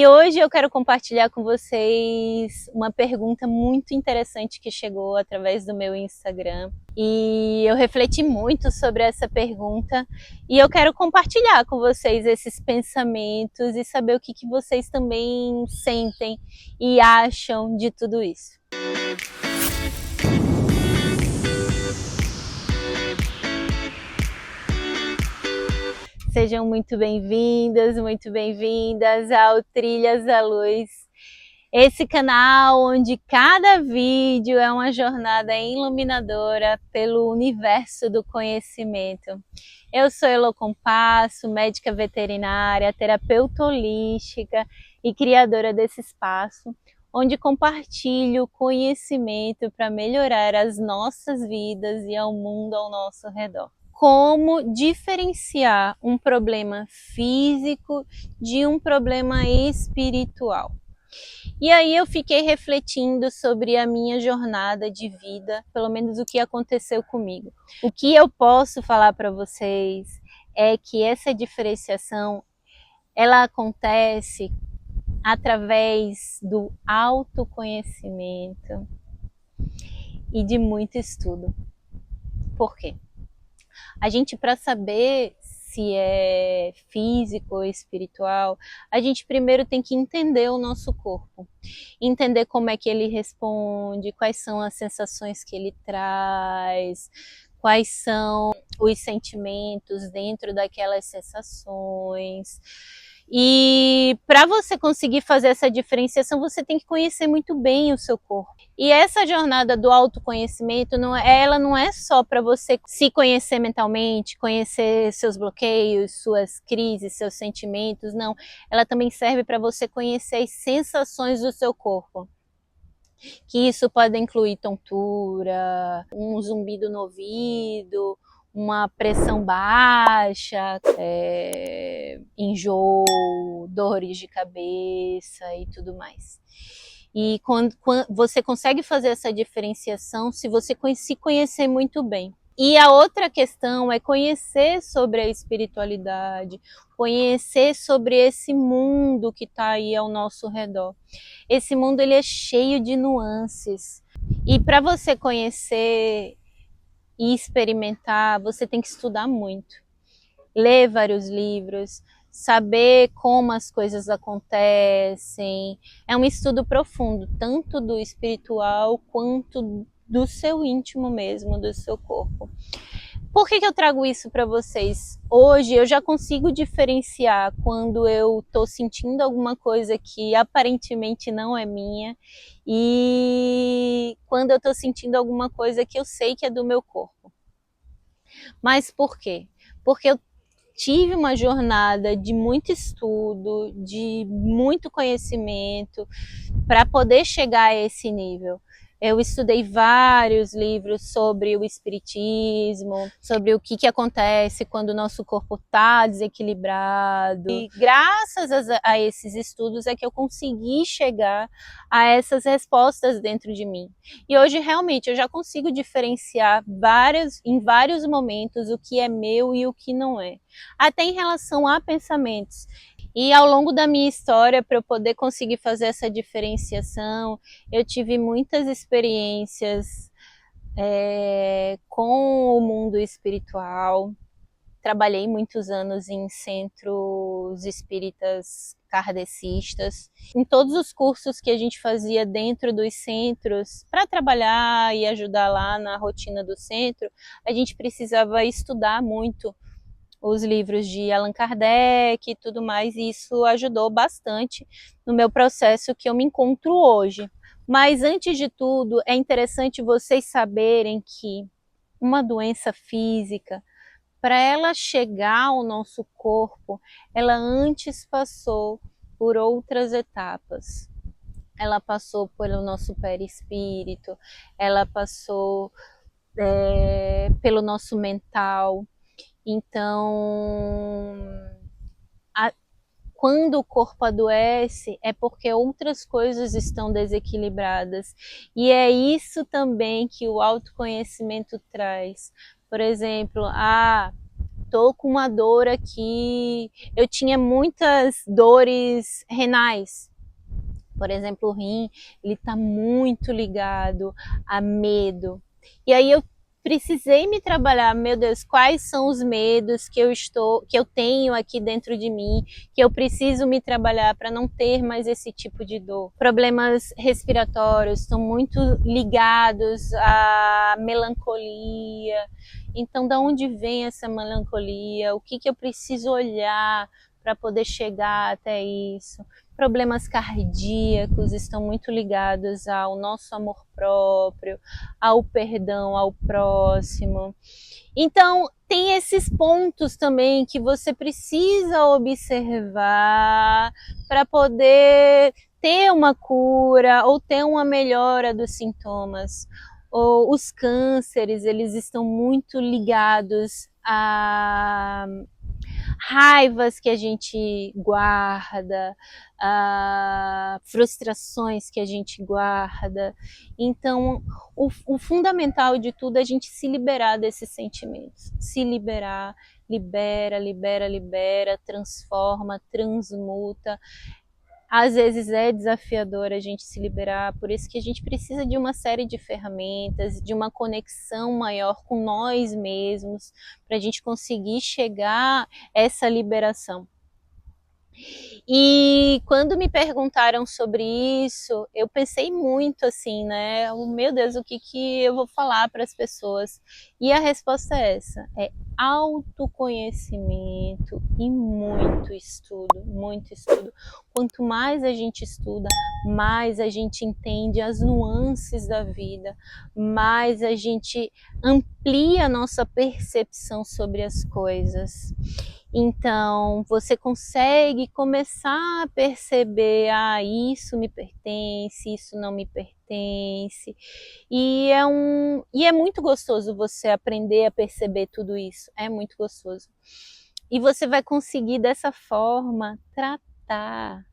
E hoje eu quero compartilhar com vocês uma pergunta muito interessante que chegou através do meu Instagram. E eu refleti muito sobre essa pergunta e eu quero compartilhar com vocês esses pensamentos e saber o que vocês também sentem e acham de tudo isso. Sejam muito bem-vindas ao Trilhas da Luz, esse canal onde cada vídeo é uma jornada iluminadora pelo universo do conhecimento. Eu sou Elo Compasso, médica veterinária, terapeuta holística e criadora desse espaço, onde compartilho conhecimento para melhorar as nossas vidas e ao mundo ao nosso redor. Como diferenciar um problema físico de um problema espiritual. E aí eu fiquei refletindo sobre a minha jornada de vida, pelo menos o que aconteceu comigo. O que eu posso falar para vocês é que essa diferenciação, ela acontece através do autoconhecimento e de muito estudo. Por quê? A gente, para saber se é físico ou espiritual, a gente primeiro tem que entender o nosso corpo, entender como é que ele responde, quais são as sensações que ele traz, quais são os sentimentos dentro daquelas sensações. E para você conseguir fazer essa diferenciação, você tem que conhecer muito bem o seu corpo. E essa jornada do autoconhecimento, ela não é só para você se conhecer mentalmente, conhecer seus bloqueios, suas crises, seus sentimentos, não. Ela também serve para você conhecer as sensações do seu corpo. Que isso pode incluir tontura, um zumbido no ouvido, uma pressão baixa, enjoo, dores de cabeça e tudo mais. E quando você consegue fazer essa diferenciação se você se conhecer muito bem. E a outra questão é conhecer sobre a espiritualidade, conhecer sobre esse mundo que está aí ao nosso redor. Esse mundo ele é cheio de nuances. E para você conhecer e experimentar, você tem que estudar muito. Ler vários livros, saber como as coisas acontecem. É um estudo profundo, tanto do espiritual quanto do seu íntimo mesmo, do seu corpo. Por que eu trago isso para vocês? Hoje eu já consigo diferenciar quando eu estou sentindo alguma coisa que aparentemente não é minha e quando eu estou sentindo alguma coisa que eu sei que é do meu corpo. Mas por quê? Porque eu tive uma jornada de muito estudo, de muito conhecimento para poder chegar a esse nível. Eu estudei vários livros sobre o espiritismo, sobre o que acontece quando o nosso corpo está desequilibrado. E graças a esses estudos é que eu consegui chegar a essas respostas dentro de mim. E hoje realmente eu já consigo diferenciar em vários momentos o que é meu e o que não é. Até em relação a pensamentos. E ao longo da minha história, para eu poder conseguir fazer essa diferenciação, eu tive muitas experiências com o mundo espiritual. Trabalhei muitos anos em centros espíritas kardecistas. Em todos os cursos que a gente fazia dentro dos centros, para trabalhar e ajudar lá na rotina do centro, a gente precisava estudar muito os livros de Allan Kardec e tudo mais, e isso ajudou bastante no meu processo que eu me encontro hoje. Mas antes de tudo, é interessante vocês saberem que uma doença física, para ela chegar ao nosso corpo, ela antes passou por outras etapas. Ela passou pelo nosso perispírito, ela passou pelo nosso mental. Então, quando o corpo adoece, é porque outras coisas estão desequilibradas. E é isso também que o autoconhecimento traz. Por exemplo, tô com uma dor aqui, eu tinha muitas dores renais. Por exemplo, o rim, ele tá muito ligado a medo. E aí eu precisei me trabalhar, meu Deus, quais são os medos que eu tenho aqui dentro de mim, que eu preciso me trabalhar para não ter mais esse tipo de dor. Problemas respiratórios estão muito ligados à melancolia. Então, da onde vem essa melancolia? O que eu preciso olhar para poder chegar até isso? Problemas cardíacos estão muito ligados ao nosso amor próprio, ao perdão ao próximo. Então, tem esses pontos também que você precisa observar para poder ter uma cura ou ter uma melhora dos sintomas. Ou os cânceres, eles estão muito ligados a raivas que a gente guarda, frustrações que a gente guarda. Então, o fundamental de tudo é a gente se liberar desses sentimentos. Se liberar, libera, transforma, transmuta. Às vezes é desafiador a gente se liberar, por isso que a gente precisa de uma série de ferramentas, de uma conexão maior com nós mesmos, para a gente conseguir chegar a essa liberação. E quando me perguntaram sobre isso, eu pensei muito assim, né? Meu Deus, o que eu vou falar para as pessoas? E a resposta é essa: é autoconhecimento e muito estudo, muito estudo. Quanto mais a gente estuda, mais a gente entende as nuances da vida, mais a gente amplia a nossa percepção sobre as coisas. Então, você consegue começar a perceber, isso me pertence, isso não me pertence. E é muito gostoso você aprender a perceber tudo isso. É muito gostoso. E você vai conseguir dessa forma tratar,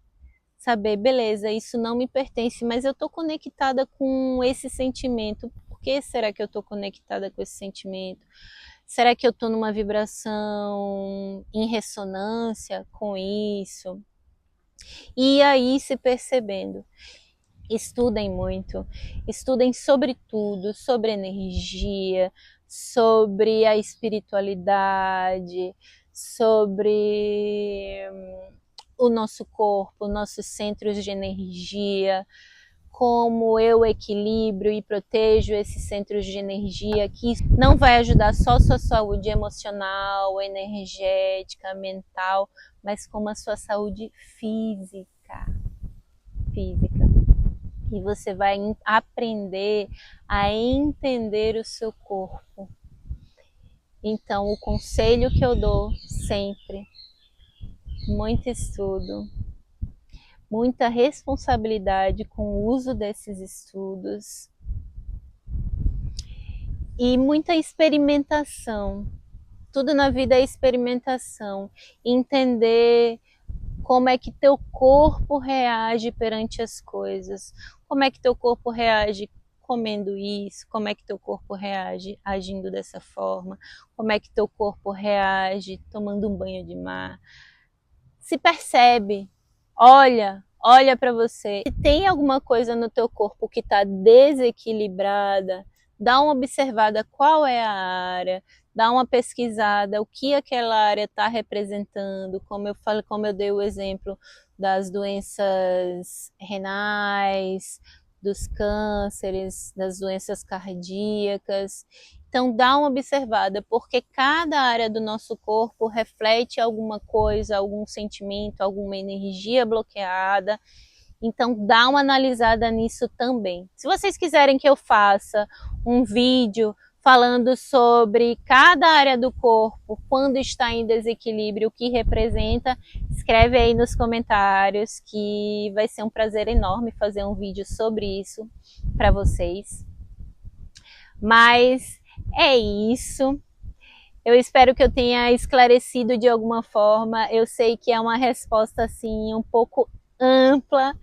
saber, beleza, isso não me pertence, mas eu estou conectada com esse sentimento. Por que será que eu estou conectada com esse sentimento? Será que eu estou numa vibração em ressonância com isso? E aí se percebendo. Estudem muito, estudem sobre tudo, sobre energia, sobre a espiritualidade, sobre o nosso corpo, nossos centros de energia, como eu equilibro e protejo esses centros de energia, que não vai ajudar só sua saúde emocional, energética, mental, mas como a sua saúde física. E você vai aprender a entender o seu corpo. Então, o conselho que eu dou sempre, muito estudo, muita responsabilidade com o uso desses estudos e muita experimentação. Tudo na vida é experimentação. Entender como é que teu corpo reage perante as coisas. Como é que teu corpo reage comendo isso? Como é que teu corpo reage agindo dessa forma? Como é que teu corpo reage tomando um banho de mar? Se percebe, olha para você. Se tem alguma coisa no teu corpo que está desequilibrada, dá uma observada qual é a área, dá uma pesquisada, o que aquela área está representando, como eu dei o exemplo das doenças renais, dos cânceres, das doenças cardíacas. Então dá uma observada, porque cada área do nosso corpo reflete alguma coisa, algum sentimento, alguma energia bloqueada. Então dá uma analisada nisso também. Se vocês quiserem que eu faça um vídeo falando sobre cada área do corpo, quando está em desequilíbrio, o que representa, escreve aí nos comentários, que vai ser um prazer enorme fazer um vídeo sobre isso para vocês. Mas é isso. Eu espero que eu tenha esclarecido de alguma forma. Eu sei que é uma resposta assim um pouco ampla,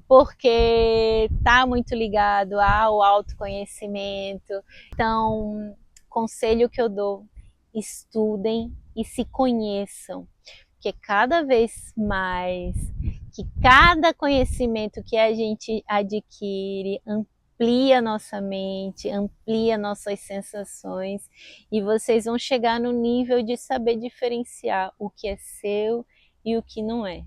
porque está muito ligado ao autoconhecimento. Então, conselho que eu dou, estudem e se conheçam, porque cada vez mais, que cada conhecimento que a gente adquire amplia nossa mente, amplia nossas sensações, e vocês vão chegar no nível de saber diferenciar o que é seu e o que não é.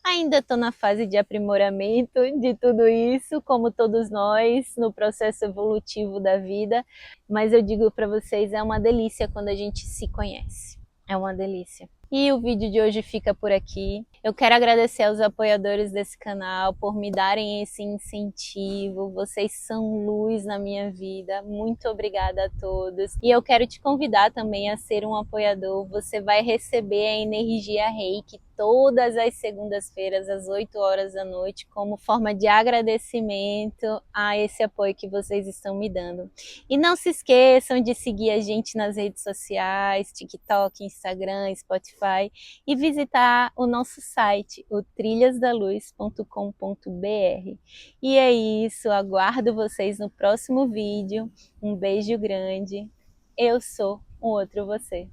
Ainda estou na fase de aprimoramento de tudo isso, como todos nós, no processo evolutivo da vida, mas eu digo para vocês, é uma delícia quando a gente se conhece. É uma delícia. E o vídeo de hoje fica por aqui. Eu quero agradecer aos apoiadores desse canal por me darem esse incentivo. Vocês são luz na minha vida. Muito obrigada a todos. E eu quero te convidar também a ser um apoiador. Você vai receber a energia Reiki todas as segundas-feiras, às 8 horas da noite, como forma de agradecimento a esse apoio que vocês estão me dando. E não se esqueçam de seguir a gente nas redes sociais, TikTok, Instagram, Spotify, e visitar o nosso site, o trilhasdaluz.com.br. E é isso, aguardo vocês no próximo vídeo. Um beijo grande. Eu sou um outro você.